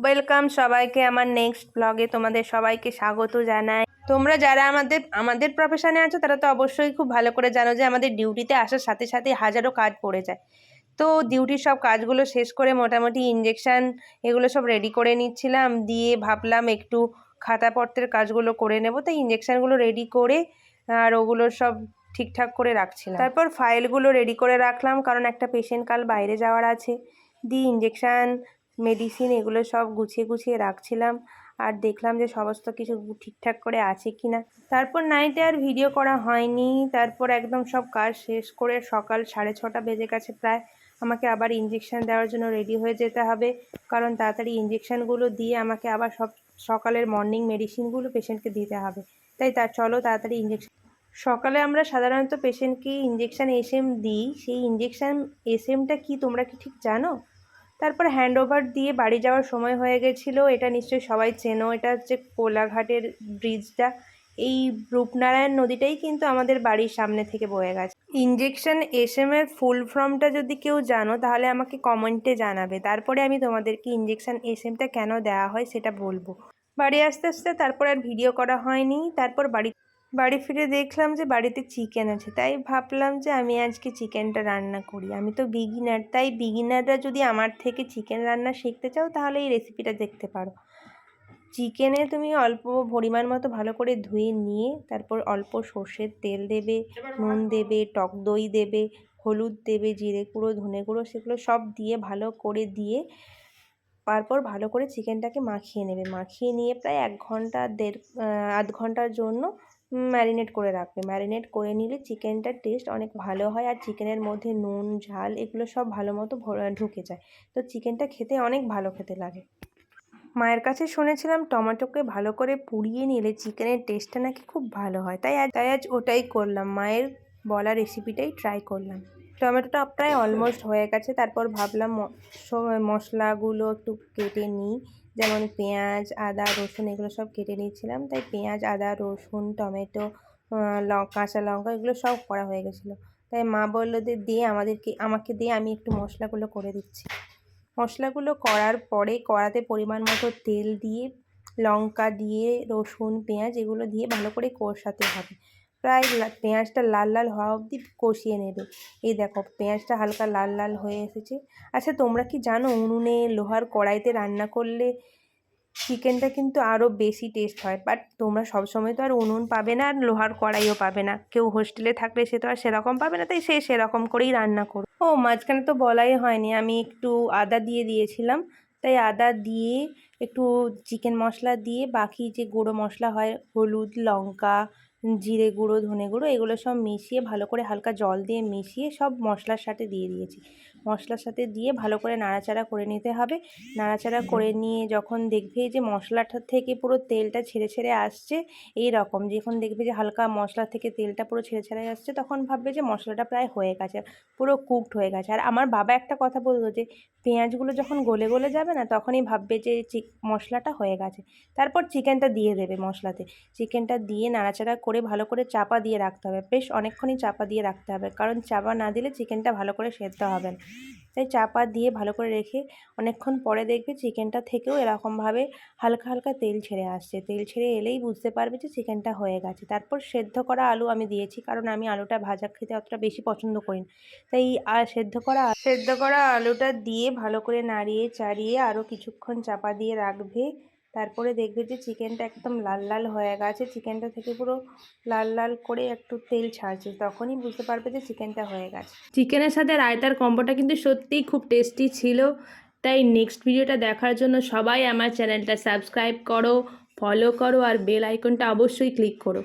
Welcome সবাইকে আমার next ব্লগে তোমাদের সবাইকে স্বাগত জানাই। তোমরা যারা আমাদের প্রফেশনে আছো তারা তো অবশ্যই খুব ভালো করে জানো যে আমাদের ডিউটিতে আসার সাথে সাথে হাজারো কাজ পড়ে যায়। তো ডিউটির সব কাজগুলো শেষ করে মোটামুটি ইঞ্জেকশান এগুলো সব রেডি করে নিচ্ছিলাম, দিয়ে ভাবলাম একটু খাতাপত্রের কাজগুলো করে নেব। তাই ইঞ্জেকশানগুলো রেডি করে আর ওগুলো সব ঠিকঠাক করে রাখছিলাম। তারপর ফাইলগুলো রেডি করে রাখলাম, কারণ একটা পেশেন্ট কাল বাইরে যাওয়ার আছে। দিয়ে ইঞ্জেকশান মেডিসিন এগুলো সব গুছিয়ে গুছিয়ে রাখছিলাম আর দেখলাম যে সমস্ত কিছু ঠিকঠাক করে আছে কি না। তারপর নাইটে আর ভিডিও করা হয়নি। তারপর একদম সব কাজ শেষ করে সকাল 6:30 বেজে গেছে প্রায়। আমাকে আবার ইঞ্জেকশান দেওয়ার জন্য রেডি হয়ে যেতে হবে, কারণ তাড়াতাড়ি ইঞ্জেকশানগুলো দিয়ে আমাকে আবার সব সকালের মর্নিং মেডিসিনগুলো পেশেন্টকে দিতে হবে। তাই চলো তাড়াতাড়ি ইঞ্জেকশান। সকালে আমরা সাধারণত পেশেন্টকে ইঞ্জেকশান এসএম দিই। সেই ইঞ্জেকশান এসএমটা কি তোমরা কি ঠিক জানো? তারপর হ্যান্ড ওভার দিয়ে বাড়ি যাওয়ার সময় হয়ে গেছিলো। এটা নিশ্চয়ই সবাই চেনো, এটা হচ্ছে কোলাঘাটের ব্রিজটা। এই রূপনারায়ণ নদীটাই কিন্তু আমাদের বাড়ির সামনে থেকে বয়ে গেছে। ইঞ্জেকশন এসএমের ফুল ফর্মটা যদি কেউ জানো তাহলে আমাকে কমেন্টে জানাবে, তারপরে আমি তোমাদেরকে ইঞ্জেকশন এসএমটা কেন দেওয়া হয় সেটা বলবো। বাড়ি আস্তে আস্তে তারপর আর ভিডিও করা হয়নি। তারপর বাড়ি ফিরে দেখলাম যে বাড়িতে চিকেন আছে, তাই ভাবলাম যে আমি আজকে চিকেনটা রান্না করি। আমি তো বিগিনার, তাই বিগিনাররা যদি আমার থেকে চিকেন রান্না শিখতে চাও তাহলে এই রেসিপিটা দেখতে পারো। চিকেনে তুমি অল্প পরিমাণ মতো ভালো করে ধুয়ে নিয়ে তারপর অল্প সর্ষের তেল দেবে, নুন দেবে, টক দই দেবে, হলুদ দেবে, জিরে গুঁড়ো, ধনে গুঁড়ো, সেগুলো সব দিয়ে ভালো করে দিয়ে তারপর ভালো করে চিকেনটাকে মাখিয়ে নেবে। মাখিয়ে নিয়ে প্রায় 1 ঘন্টা আধ ঘন্টার জন্য ম্যারিনেট করে রাখবে। ম্যারিনেট করে নিলে চিকেনটার টেস্ট অনেক ভালো হয়, আর চিকেনের মধ্যে নুন ঝাল এগুলো সব ভালো মতো ঢুকে যায়। তো চিকেনটা খেতে অনেক ভালো খেতে লাগে। মায়ের কাছে শুনেছিলাম টমেটোকে ভালো করে পুড়িয়ে নিলে চিকেনের টেস্টটা নাকি খুব ভালো হয়। তাই আজ ওটাই করলাম, মায়ের বলা রেসিপিটাই ট্রাই করলাম। টমেটোটা প্রায় অলমোস্ট হয়ে গেছে। তারপর ভাবলাম মশলাগুলো একটু কেটে নিই, যেমন পেঁয়াজ, আদা, রসুন এগুলো সব কেটে নিয়েছিলাম। তাই পেঁয়াজ, আদা, রসুন, টমেটো, কাঁচা লঙ্কা এগুলো সব করা হয়ে গেছিলো। তাই মা বললো যে আমাকে দিয়ে আমি একটু মশলাগুলো করে দিচ্ছি। মশলাগুলো করার পরে কড়াতে পরিমাণ মতো তেল দিয়ে লঙ্কা দিয়ে রসুন পেঁয়াজ এগুলো দিয়ে ভালো করে কষাতে হবে। প্রায় পেঁয়াজটা লাল লাল হওয়া অবধি কষিয়ে নেবে। এই দেখো পেঁয়াজটা হালকা লাল লাল হয়ে এসেছে। আচ্ছা, তোমরা কি জানো উনুনে লোহার কড়াইতে রান্না করলে চিকেনটা কিন্তু আরও বেশি টেস্ট হয়? বাট তোমরা সবসময় তো আর উনুন পাবে না আর লোহার কড়াইও পাবে না। কেউ হোস্টেলে থাকলে সে তো আর সেরকম পাবে না, তাই সে সেরকম করেই রান্না করো। ও মাঝখানে তো বলাই হয়নি, আমি একটু আদা দিয়ে দিয়েছিলাম। তাই আদা দিয়ে একটু চিকেন মশলা দিয়ে বাকি যে গুঁড়ো মশলা হয় হলুদ, লঙ্কা, জিরে গুঁড়ো, ধনে গুঁড়ো এগুলো সব মিশিয়ে ভালো করে হালকা জল দিয়ে মিশিয়ে সব মশলার সাথে দিয়ে দিয়েছি। মশলার সাথে দিয়ে ভালো করে নাড়াচাড়া করে নিতে হবে। নাড়াচাড়া করে নিয়ে যখন দেখবে যে মশলাটা থেকে পুরো তেলটা ছেড়ে ছেড়ে আসছে, এই রকম যখন দেখবে যে হালকা মশলা থেকে তেলটা পুরো ছেড়ে ছেড়ে আসছে, তখন ভাববে যে মশলাটা প্রায় হয়ে গেছে, পুরো কুকড হয়ে গেছে। আর আমার বাবা একটা কথা বলতো যে পেঁয়াজগুলো যখন গলে গলে যাবে না তখনই ভাববে যে মশলাটা হয়ে গেছে। তারপর চিকেনটা দিয়ে দেবে মশলাতে। চিকেনটা দিয়ে নাড়াচাড়া করে ভালো করে চাপা দিয়ে রাখতে হবে। বেশ অনেকক্ষণই চাপা দিয়ে রাখতে হবে, কারণ চাপা না দিলে চিকেনটা ভালো করে সেদ্ধ হবে না। তাই চাপা দিয়ে ভালো করে রেখে অনেকক্ষণ পরে দেখবে চিকেনটা থেকেও এরকমভাবে হালকা হালকা তেল ছেড়ে আসছে। তেল ছেড়ে এলেই বুঝতে পারবে যে চিকেনটা হয়ে গেছে। তারপর সেদ্ধ করা আলু আমি দিয়েছি, কারণ আমি আলুটা ভাজা খেতে অতটা বেশি পছন্দ করি না। তাই সেদ্ধ করা আলুটা দিয়ে ভালো করে নাড়িয়ে চাড়িয়ে আরও কিছুক্ষণ চাপা দিয়ে রাখবে। তারপরে দেখবে যে চিকেনটা একদম লাল লাল হয়ে গেছে, চিকেনটা থেকে পুরো লাল লাল করে একটু তেল ছাড়ছে, তখনই বুঝতে পারবে যে চিকেনটা হয়ে গেছে। চিকেনের সাথে রায়তার কম্বোটা কিন্তু সত্যিই খুব টেস্টি ছিল। তাই নেক্সট ভিডিওটা দেখার জন্য সবাই আমার চ্যানেলটা সাবস্ক্রাইব করো, ফলো করো আর বেল আইকনটা অবশ্যই ক্লিক করো।